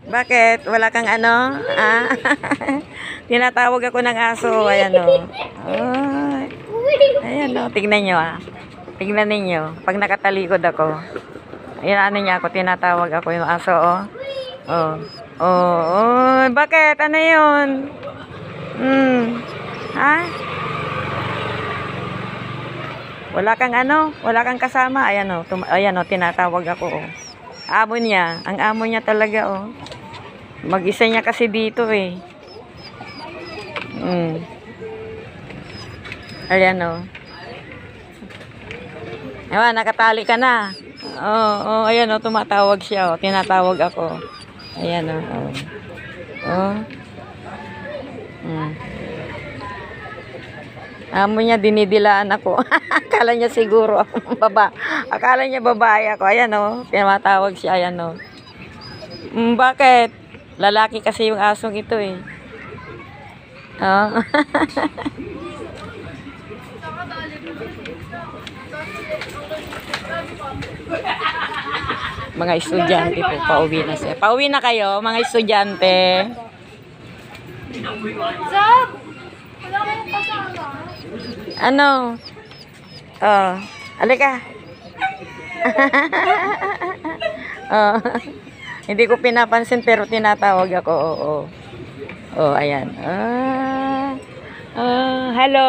Bakit? Wala kang ano? Ah? Tinatawag ako ng aso. Ayan o. Ay. Ayan o. Tignan nyo ah. Tignan ninyo. Pag nakatalikod ako. Ayan ano niya ako. Tinatawag ako yung aso o. Oh. Oh. Oh. Bakit? Ano yun? Ha? Wala kang ano? Wala kang kasama? Ayan o. Ayan o. Tinatawag ako o. Amo niya. Ang amo niya talaga o. Mag-isa niya kasi dito eh. Ayan o. Ewan, nakatali ka na. Oh, ayan o, tumatawag siya o. Tinatawag ako. Ayan o. Amo niya, dinidilaan ako. Akala niya siguro ako Akala niya babae ako. Ayan o, tinatawag siya. Ayan o. Bakit? Lalaki kasi yung asong ito eh. Oh. Mga estudyante po, pauwi na siya. Pauwi na kayo, mga estudyante. Zab! Wala kayong kasama. Ano? Oh, halika. Oh. Hindi ko pinapansin pero tinatawag ako. Oo. Oh, ayan. Hello.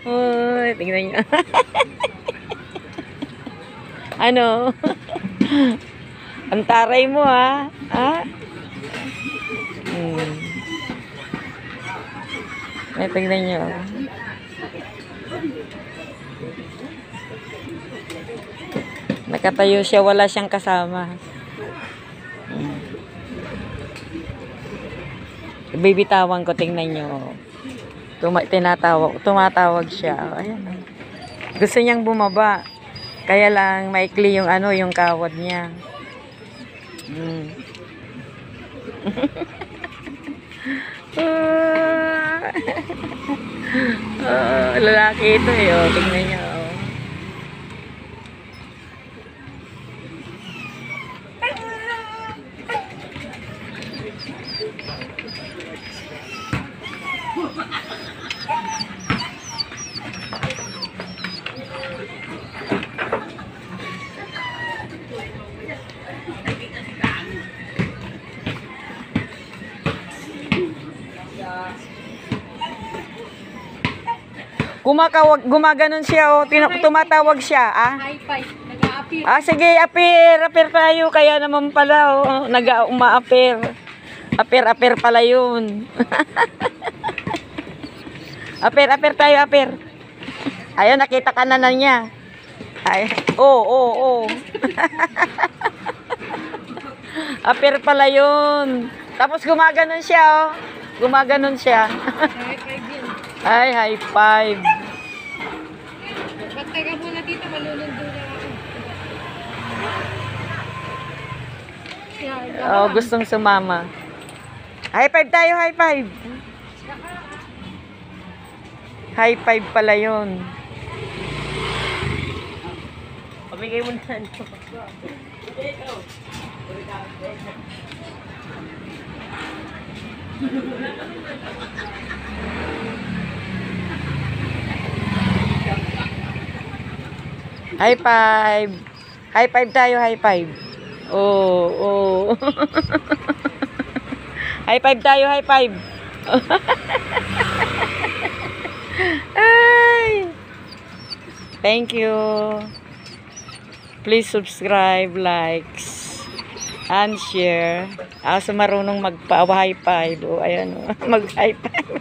Oh, tingnan niyo. Ano? Ang taray mo ha? Ha? Ay, tingnan niyo. Nakatayo siya, wala siyang kasama. Bibitawan ko, tingnan nyo. Tumatawag siya. Ayan. Gusto niyang bumaba. Kaya lang maikli yung ano, yung kawad niya. Lalaki ito eh. Oh, tingnan niyo. Oh. Gumaganon siya o, tumatawag siya, ah? Hi-fi, nag-a-appear. Ah, sige, appear tayo, kaya naman pala, oh, uma-appear. Appear pala yun. appear tayo, appear. Ayun, nakita ka na niya. Ay, oh. Appear pala yun. Tapos gumaganon siya, oh. Gumaganon siya. Hi-fi din. Ay, high five. Ba't teka muna dito, malulundo na ako. Oh, gustong sumama. High five tayo, high five. High five pala yun. Pamigay mo na. High five. High five tayo, high five. Oh. High five tayo, high five. Ay. Thank you. Please subscribe, likes, and share. So marunong magpa-high five. Oh, ayan oh. Mag-high five.